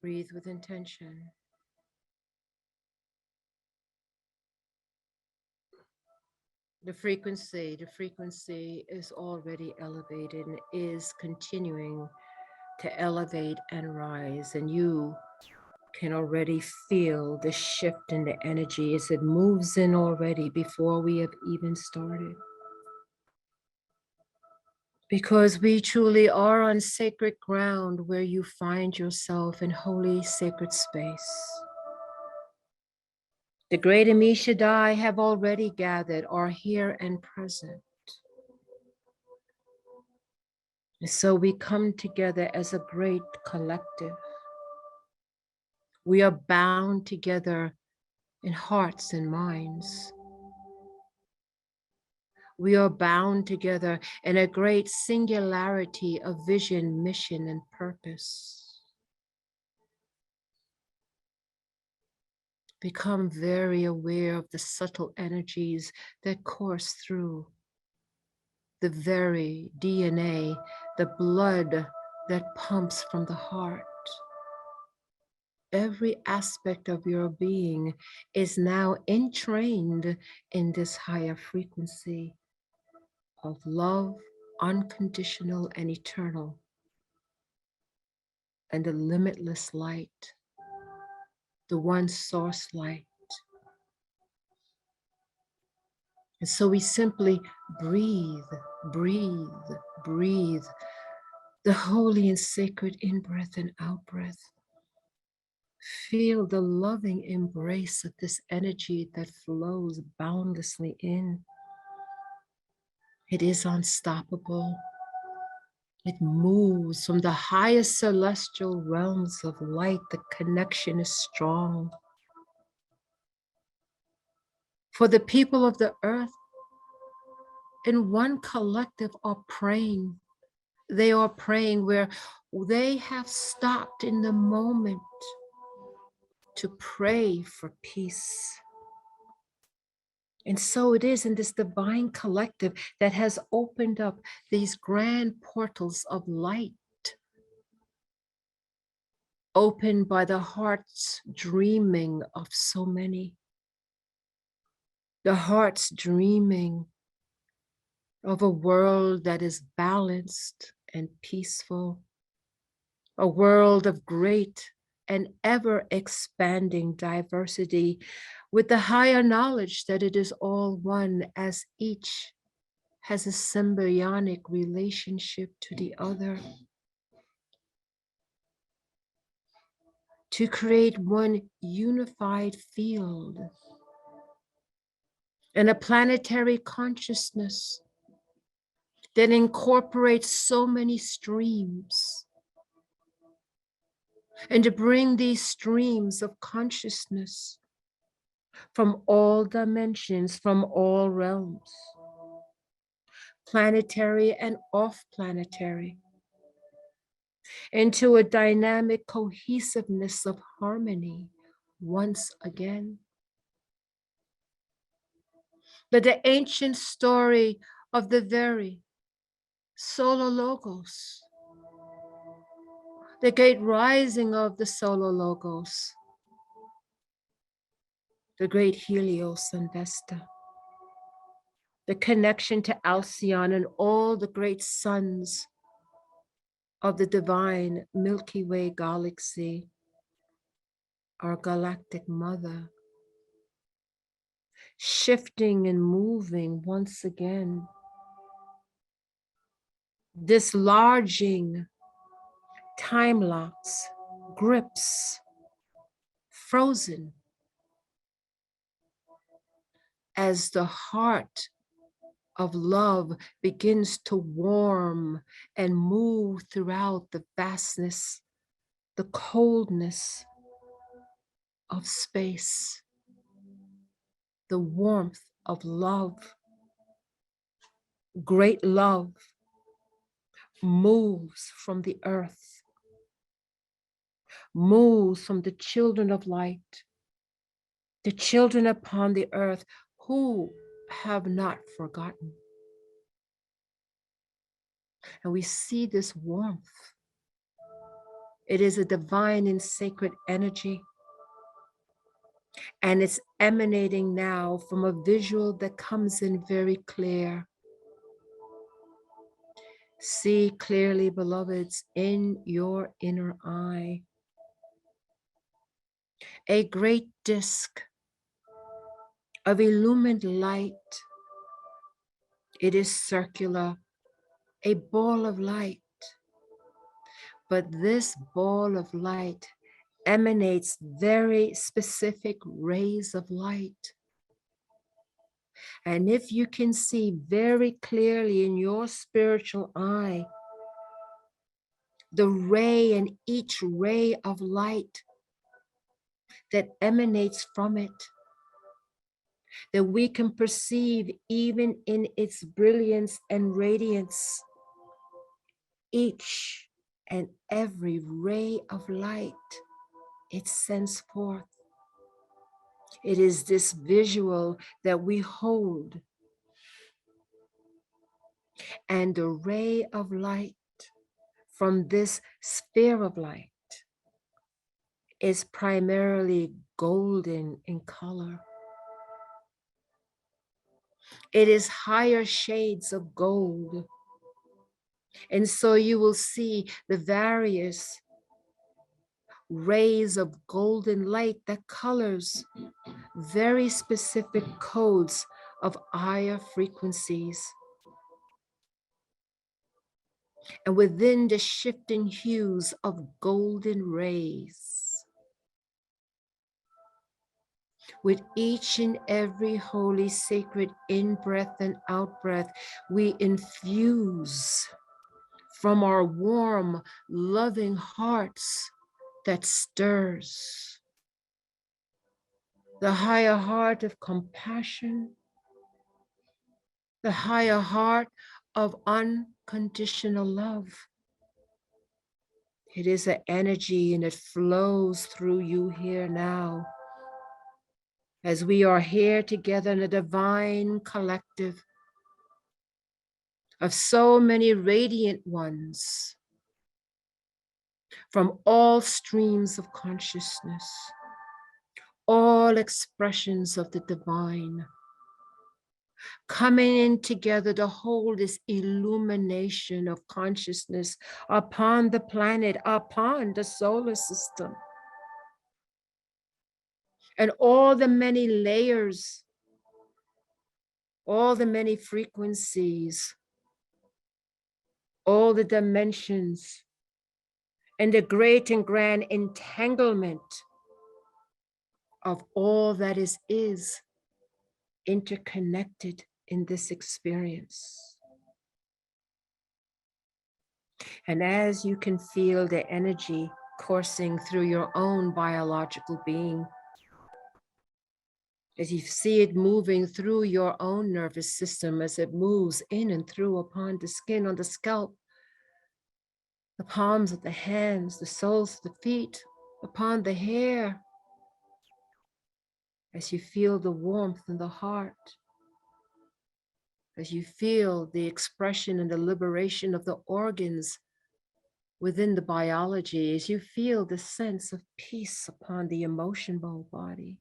Breathe with intention. The frequency is already elevated and is continuing to elevate and rise. And you can already feel the shift in the energy as it moves in already before we have even started. Because we truly are on sacred ground where you find yourself in holy sacred space. The great Ami Shaddai have already gathered, are here and present. And so we come together as a great collective. We are bound together in hearts and minds. We are bound together in a great singularity of vision, mission, and purpose. Become very aware of the subtle energies that course through the very DNA, the blood that pumps from the heart. Every aspect of your being is now entrained in this higher frequency of love, unconditional and eternal, and the limitless light, the one source light. And so we simply breathe, breathe, breathe the holy and sacred in-breath and out-breath. Feel the loving embrace of this energy that flows boundlessly in. It is unstoppable. It moves from the highest celestial realms of light. The connection is strong. For the people of the earth, in one collective, are praying. They are praying where they have stopped in the moment to pray for peace. And so it is in this divine collective that has opened up these grand portals of light, opened by the heart's dreaming of so many. The heart's dreaming of a world that is balanced and peaceful, a world of great and ever expanding diversity, with the higher knowledge that it is all one, as each has a symbiotic relationship to the other, to create one unified field and a planetary consciousness that incorporates so many streams, and to bring these streams of consciousness from all dimensions, from all realms, planetary and off-planetary, into a dynamic cohesiveness of harmony once again. But the ancient story of the very solar logos, the great rising of the solar logos, the great Helios and Vesta, the connection to Alcyon and all the great suns of the divine Milky Way galaxy, our galactic mother, shifting and moving once again, dislodging time locks, grips, frozen, as the heart of love begins to warm and move throughout the vastness, the coldness of space, the warmth of love. Great love moves from the earth, moves from the children of light, the children upon the earth who have not forgotten. And we see this warmth It is a divine and sacred energy, and it's emanating now from a visual that comes in very clear. See clearly, beloveds, in your inner eye, a great disk of illumined light. It is circular, a ball of light. But this ball of light emanates very specific rays of light. And if you can see very clearly in your spiritual eye, the ray and each ray of light that emanates from it, that we can perceive even in its brilliance and radiance, each and every ray of light it sends forth. It is this visual that we hold, and the ray of light from this sphere of light is primarily golden in color. It is higher shades of gold. And so you will see the various rays of golden light that colors very specific codes of higher frequencies. And within the shifting hues of golden rays, with each and every holy sacred in-breath and out-breath, we infuse from our warm, loving hearts that stirs the higher heart of compassion, the higher heart of unconditional love. It is an energy and it flows through you here now, as we are here together in a divine collective of so many radiant ones from all streams of consciousness, all expressions of the divine, coming in together to hold this illumination of consciousness upon the planet, upon the solar system, and all the many layers, all the many frequencies, all the dimensions, and the great and grand entanglement of all that is interconnected in this experience. And as you can feel the energy coursing through your own biological being, as you see it moving through your own nervous system, as it moves in and through upon the skin, on the scalp, the palms of the hands, the soles of the feet, upon the hair, as you feel the warmth in the heart, as you feel the expression and the liberation of the organs within the biology, as you feel the sense of peace upon the emotional body,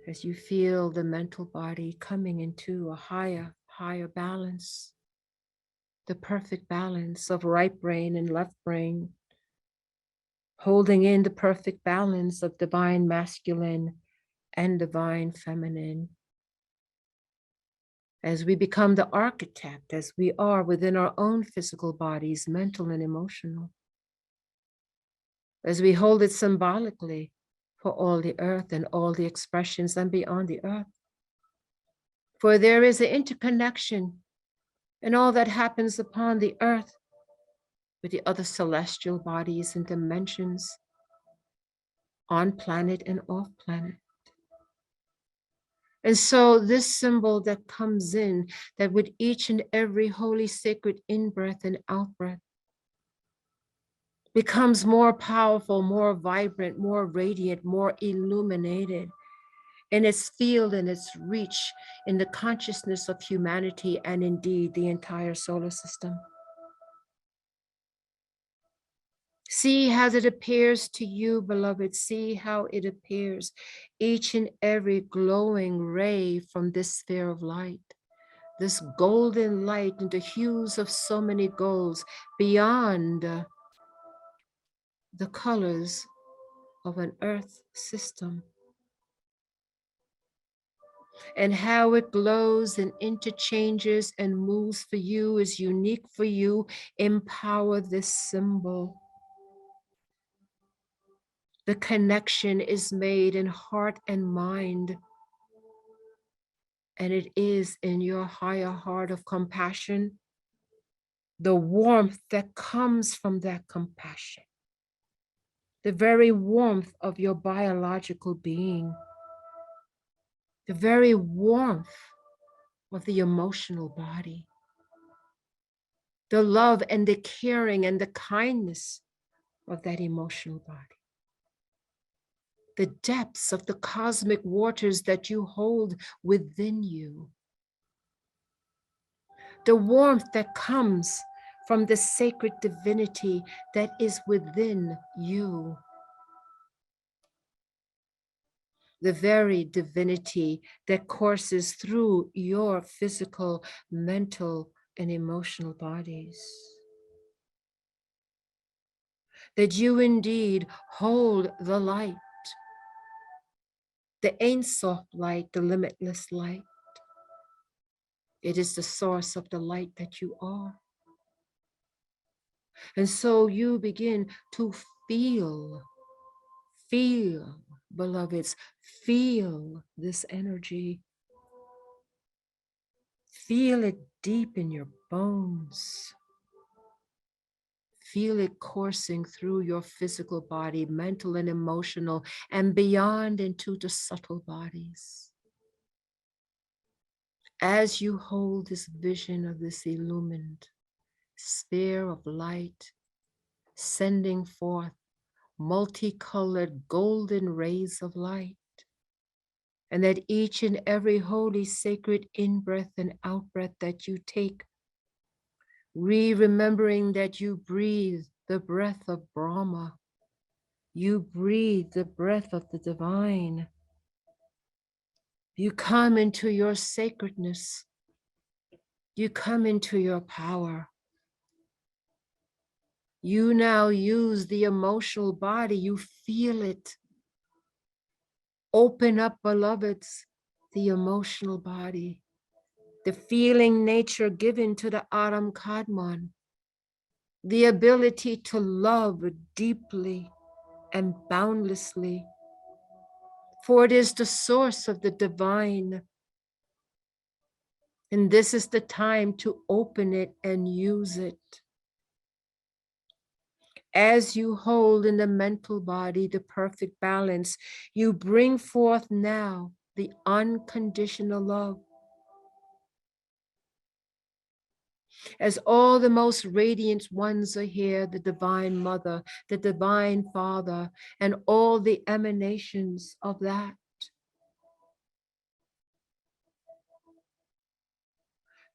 as you feel the mental body coming into a higher balance, the perfect balance of right brain and left brain, holding in the perfect balance of divine masculine and divine feminine. As we become the architect, as we are within our own physical bodies, mental and emotional, as we hold it symbolically for all the earth and all the expressions and beyond the earth. For there is an interconnection in all that happens upon the earth with the other celestial bodies and dimensions on planet and off planet. And so this symbol that comes in, that with each and every holy sacred in-breath and out-breath, becomes more powerful, more vibrant, more radiant, more illuminated in its field and its reach in the consciousness of humanity and indeed the entire solar system. See how it appears to you, beloved. See how it appears. Each and every glowing ray from this sphere of light, this golden light into hues of so many golds beyond the colors of an earth system, and how it glows and interchanges and moves for you is unique for you. Empower this symbol. The connection is made in heart and mind, and it is in your higher heart of compassion, the warmth that comes from that compassion, the very warmth of your biological being, the very warmth of the emotional body, the love and the caring and the kindness of that emotional body, the depths of the cosmic waters that you hold within you, the warmth that comes from the sacred divinity that is within you, the very divinity that courses through your physical, mental, and emotional bodies. That you indeed hold the light, the Ein Sof light, the limitless light. It is the source of the light that you are. And so you begin to feel, beloveds, feel this energy. Feel it deep in your bones. Feel it coursing through your physical body, mental and emotional, and beyond into the subtle bodies. As you hold this vision of this illumined sphere of light, sending forth multicolored golden rays of light, and that each and every holy sacred in-breath and out-breath that you take, remembering that you breathe the breath of Brahma, you breathe the breath of the divine. You come into your sacredness. You come into your power. You now use the emotional body. You feel it. Open up, beloveds, the emotional body, the feeling nature given to the Adam Kadmon, the ability to love deeply and boundlessly, for it is the source of the divine. And this is the time to open it and use it. As you hold in the mental body the perfect balance, you bring forth now the unconditional love. As all the most radiant ones are here, the Divine Mother, the Divine Father, and all the emanations of that.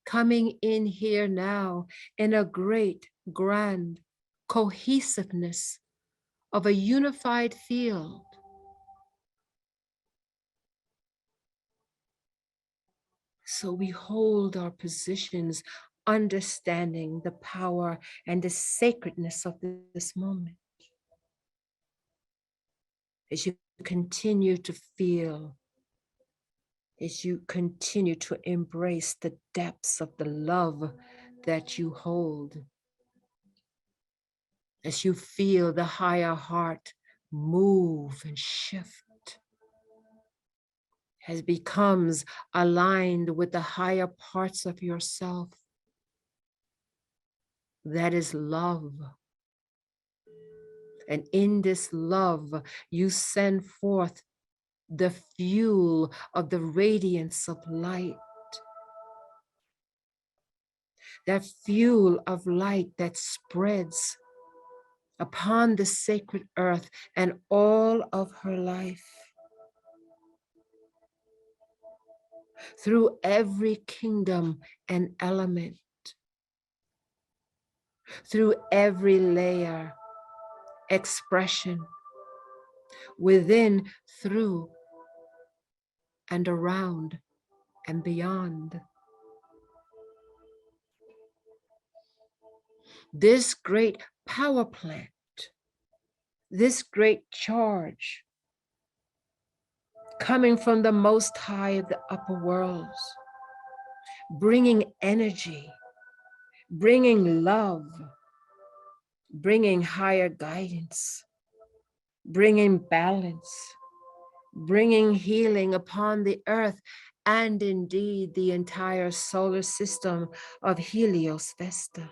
Coming in here now in a great, grand cohesiveness of a unified field. So we hold our positions, understanding the power and the sacredness of this moment. As you continue to feel, as you continue to embrace the depths of the love that you hold, as you feel the higher heart move and shift, as it becomes aligned with the higher parts of yourself, that is love. And in this love, you send forth the fuel of the radiance of light, that fuel of light that spreads upon the sacred earth and all of her life. Through every kingdom and element, through every layer expression within, through, and around and beyond. This great power plant, this great charge coming from the Most High of the upper worlds, bringing energy, bringing love, bringing higher guidance, bringing balance, bringing healing upon the earth and indeed the entire solar system of Helios Vesta.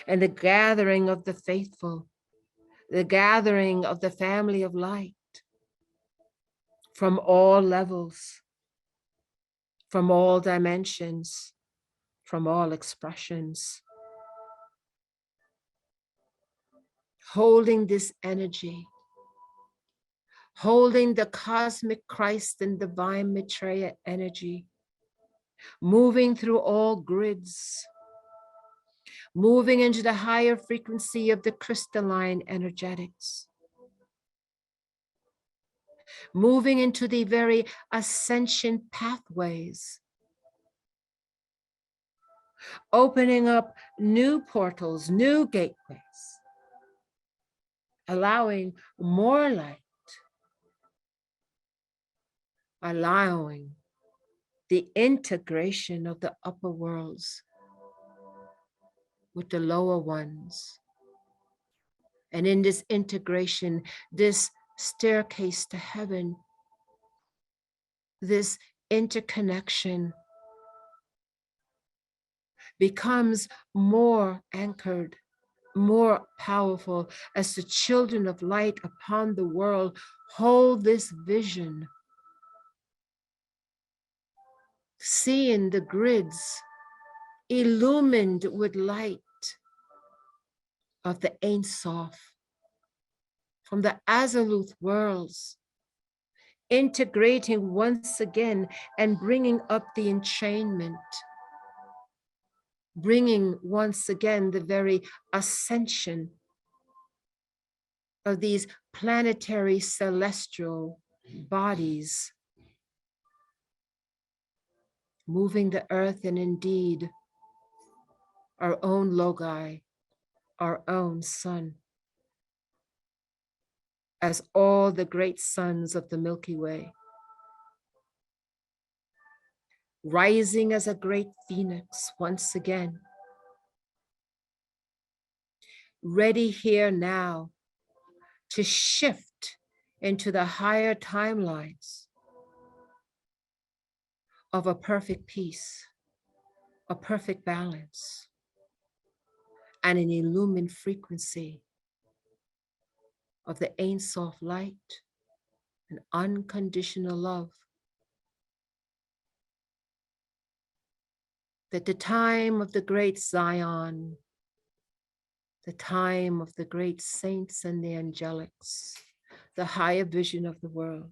And the gathering of the faithful, the gathering of the family of light from all levels, from all dimensions, from all expressions, holding this energy, holding the cosmic Christ and divine Maitreya energy, moving through all grids, moving into the higher frequency of the crystalline energetics, moving into the very ascension pathways, opening up new portals, new gateways, allowing more light, allowing the integration of the upper worlds with the lower ones. And in this integration, this staircase to heaven, this interconnection becomes more anchored, more powerful as the children of light upon the world hold this vision, seeing the grids illumined with light of the Ein Sof from the Azaluth worlds, integrating once again and bringing up the enchainment, bringing once again the very ascension of these planetary celestial bodies, moving the earth and indeed our own Logi, our own sun, as all the great suns of the Milky Way, rising as a great phoenix once again, ready here now to shift into the higher timelines of a perfect peace, a perfect balance, and an illumined frequency of the Ein Sof light and unconditional love. That the time of the great Zion, the time of the great saints and the angelics, the higher vision of the world,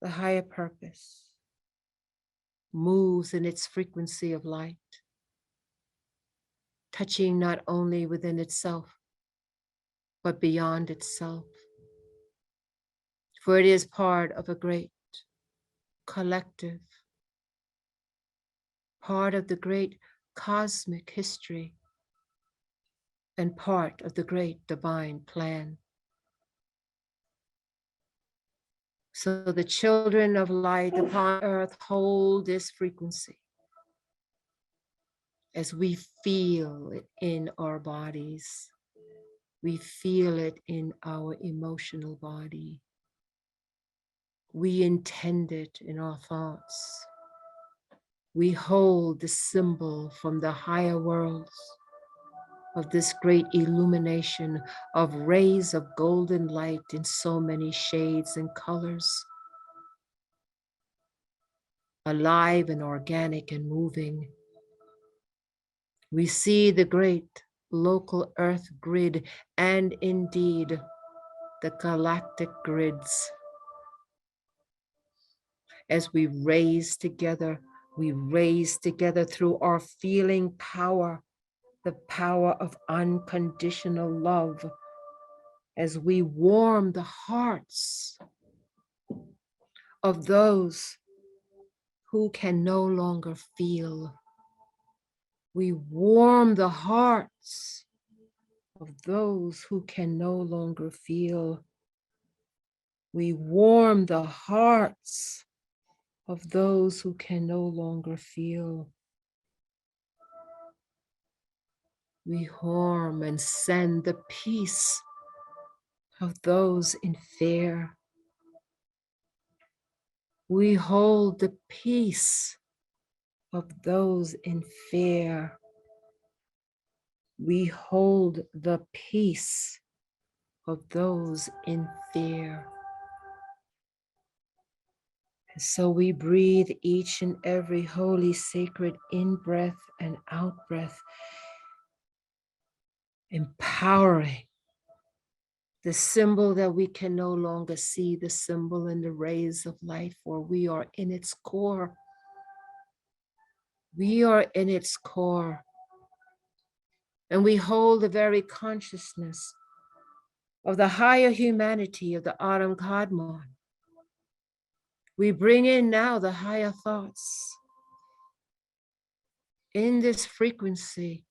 the higher purpose, moves in its frequency of light, touching not only within itself, but beyond itself. For it is part of a great collective, part of the great cosmic history, and part of the great divine plan. So the children of light upon earth hold this frequency as we feel it in our bodies. We feel it in our emotional body. We intend it in our thoughts. We hold the symbol from the higher worlds of this great illumination of rays of golden light in so many shades and colors, alive and organic and moving. We see the great local earth grid and indeed the galactic grids. As we raise together through our feeling power the power of unconditional love as we warm the hearts of those who can no longer feel. We warm the hearts of those who can no longer feel. We warm the hearts of those who can no longer feel. We warm and send the peace of those in fear. We hold the peace of those in fear. We hold the peace of those in fear. And so we breathe each and every holy, sacred in-breath and out-breath, empowering the symbol that we can no longer see, the symbol in the rays of light, for we are in its core. We are in its core. And we hold the very consciousness of the higher humanity of the Adam Kadmon. We bring in now the higher thoughts in this frequency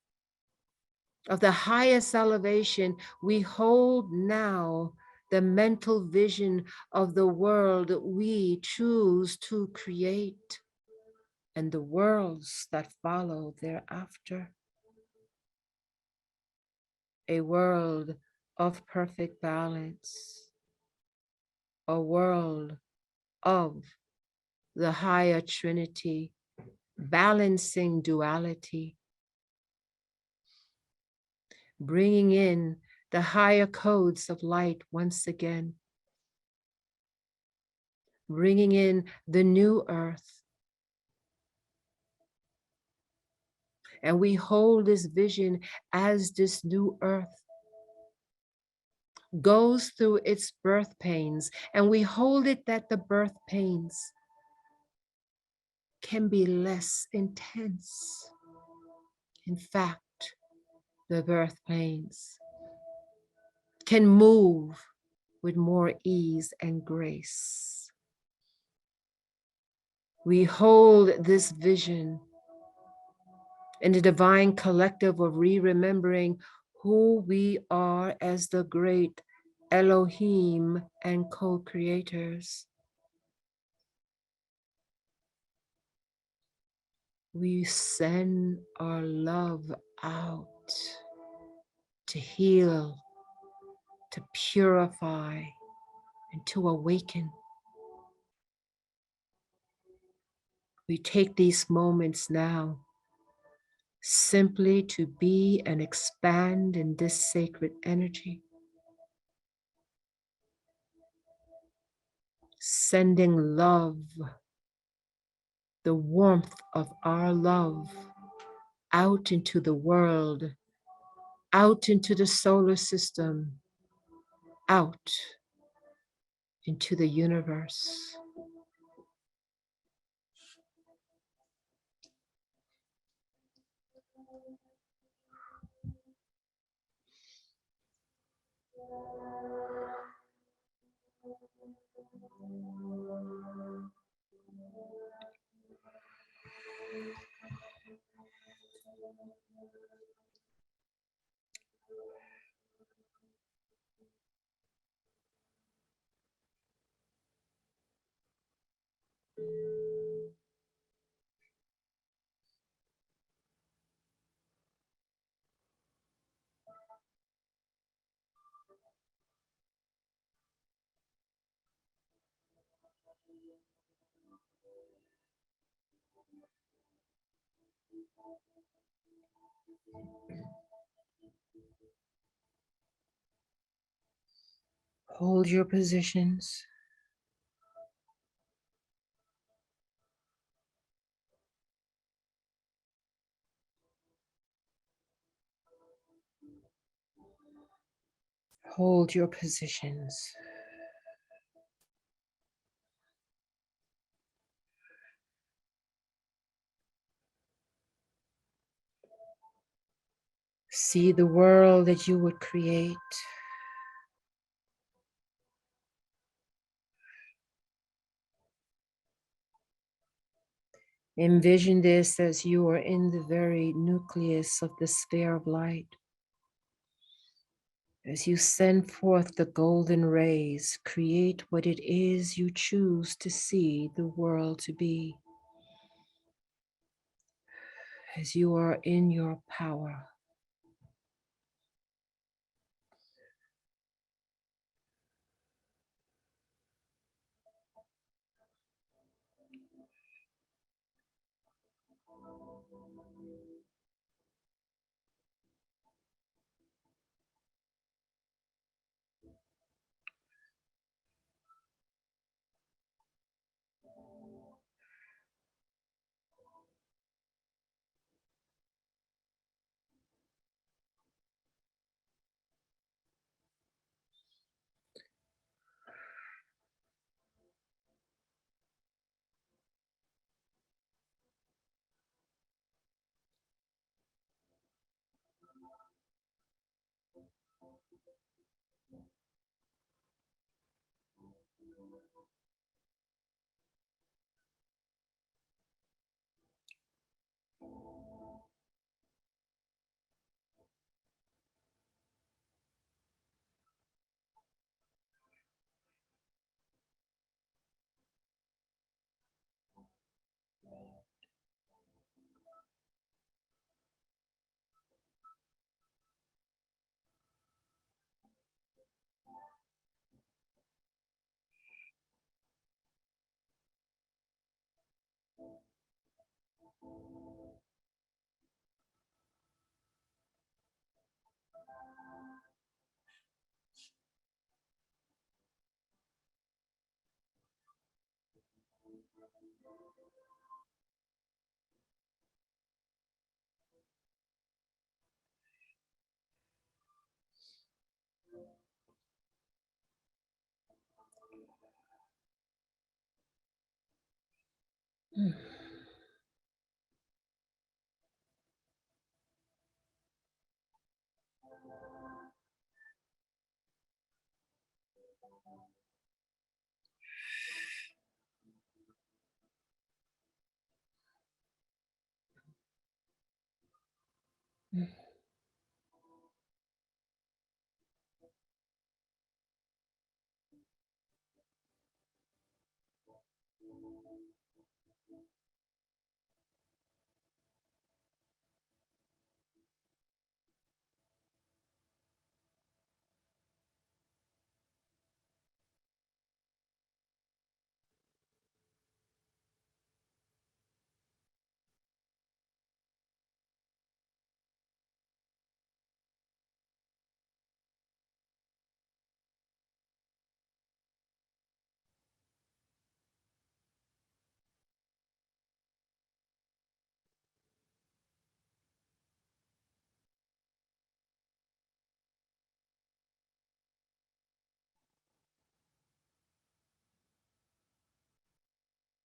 of the highest elevation. We hold now the mental vision of the world we choose to create and the worlds that follow thereafter. A world of perfect balance, a world of the higher Trinity, balancing duality, bringing in the higher codes of light once again, bringing in the new earth. And we hold this vision as this new earth goes through its birth pains, and we hold it that the birth pains can be less intense. In fact, the birth pains can move with more ease and grace. We hold this vision in the divine collective of remembering who we are as the great Elohim and co-creators. We send our love out to heal, to purify, and to awaken. We take these moments now simply to be and expand in this sacred energy, sending love, the warmth of our love out into the world, out into the solar system, out into the universe. Hold your positions. Hold your positions. See the world that you would create. Envision this as you are in the very nucleus of the sphere of light. As you send forth the golden rays, create what it is you choose to see the world to be. As you are in your power.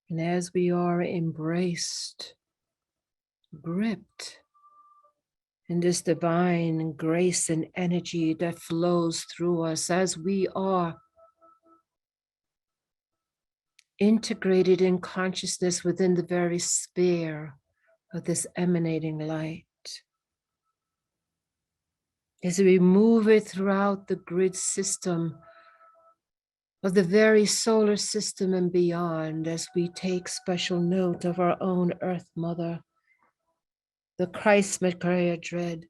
And as we are embraced, gripped in this divine grace and energy that flows through us, as we are integrated in consciousness within the very sphere of this emanating light, as we move it throughout the grid system of the very solar system and beyond, as we take special note of our own Earth Mother, the Christ Makaya dread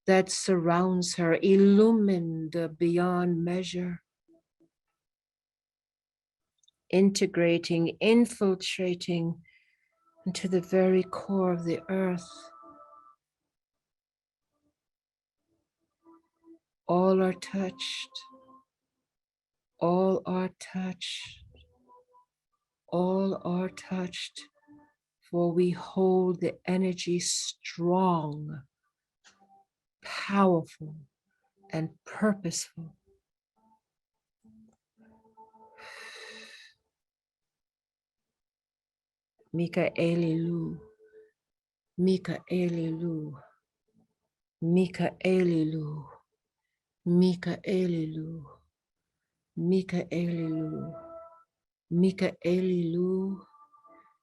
that surrounds her, illumined beyond measure, integrating, infiltrating into the very core of the earth. All are touched, all are touched, all are touched, for we hold the energy strong, powerful, and purposeful. Mika Elilu, Mika Elilu, Mika Elilu, Mika Elilu, Mika Elilu, Mika Elilu,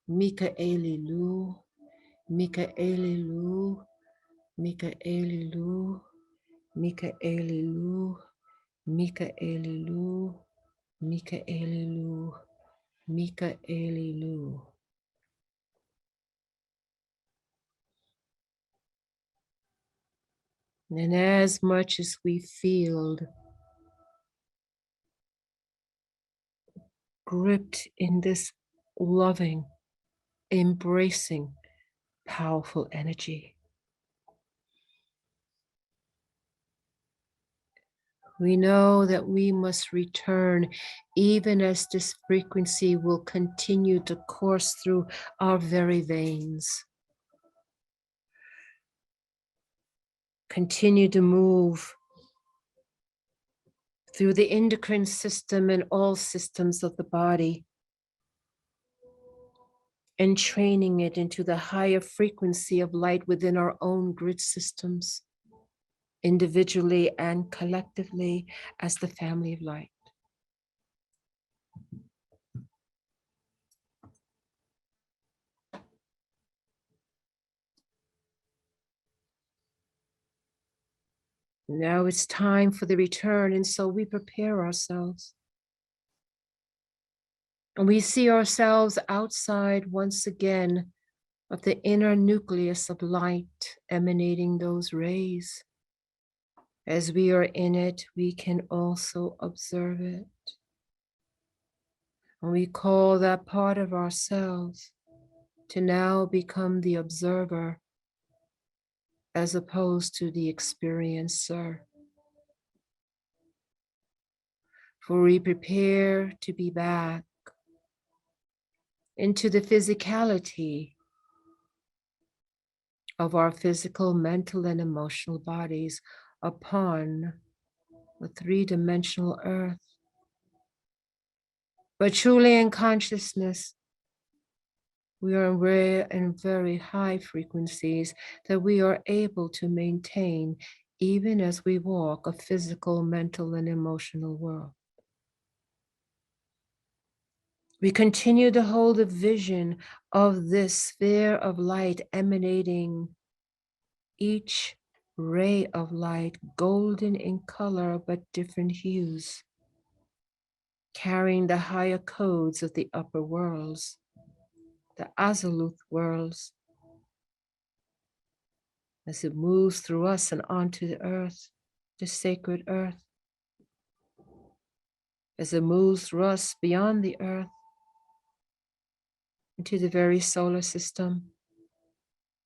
Mika Elilu, Mika Elilu, Mika Elilu, Mika Elilu, Mika Elilu, Mika Elilu, Mika Elilu. And as much as we feel gripped in this loving, embracing, powerful energy, we know that we must return even as this frequency will continue to course through our very veins. Continue to move through the endocrine system and all systems of the body, and training it into the higher frequency of light within our own grid systems, individually and collectively as the family of light. Now it's time for the return, and so we prepare ourselves. And we see ourselves outside once again of the inner nucleus of light emanating those rays. As we are in it, we can also observe it. And we call that part of ourselves to now become the observer as opposed to the experiencer. For we prepare to be back into the physicality of our physical, mental, and emotional bodies upon the three-dimensional earth. But truly in consciousness, we are in rare and very high frequencies that we are able to maintain even as we walk a physical, mental, and emotional world. We continue to hold a vision of this sphere of light emanating, each ray of light golden in color but different hues, carrying the higher codes of the upper worlds, the Azuluth worlds, as it moves through us and onto the earth, the sacred earth, as it moves through us beyond the earth into the very solar system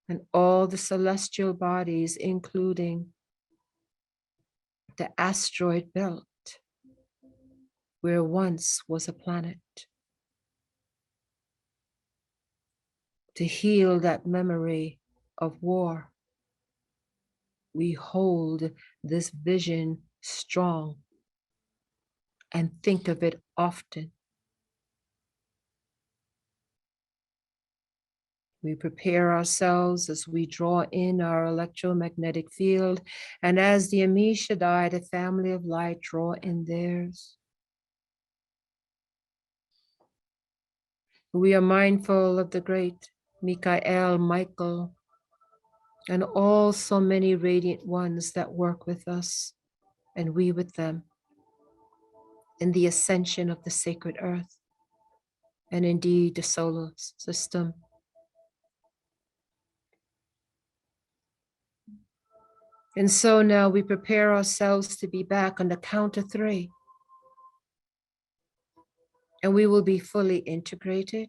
and all the celestial bodies, including the asteroid belt, where once was a planet, to heal that memory of war. We hold this vision strong and think of it often. We prepare ourselves as we draw in our electromagnetic field, and as the Amishadai, the family of light, draw in theirs. We are mindful of the great Michael, Michael, and all so many radiant ones that work with us, and we with them, in the ascension of the sacred earth, and indeed the solar system. And so now we prepare ourselves to be back on the count of three. And we will be fully integrated.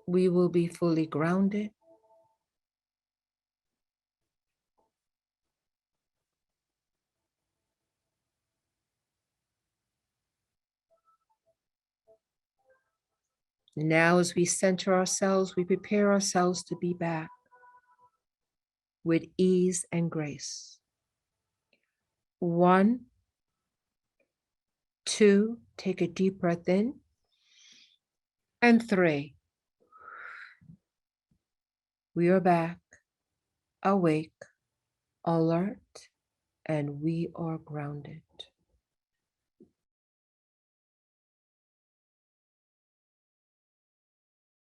We will be fully grounded. And now as we center ourselves, we prepare ourselves to be back with ease and grace. 1, 2, take a deep breath in. And 3, we are back, awake, alert, and we are grounded.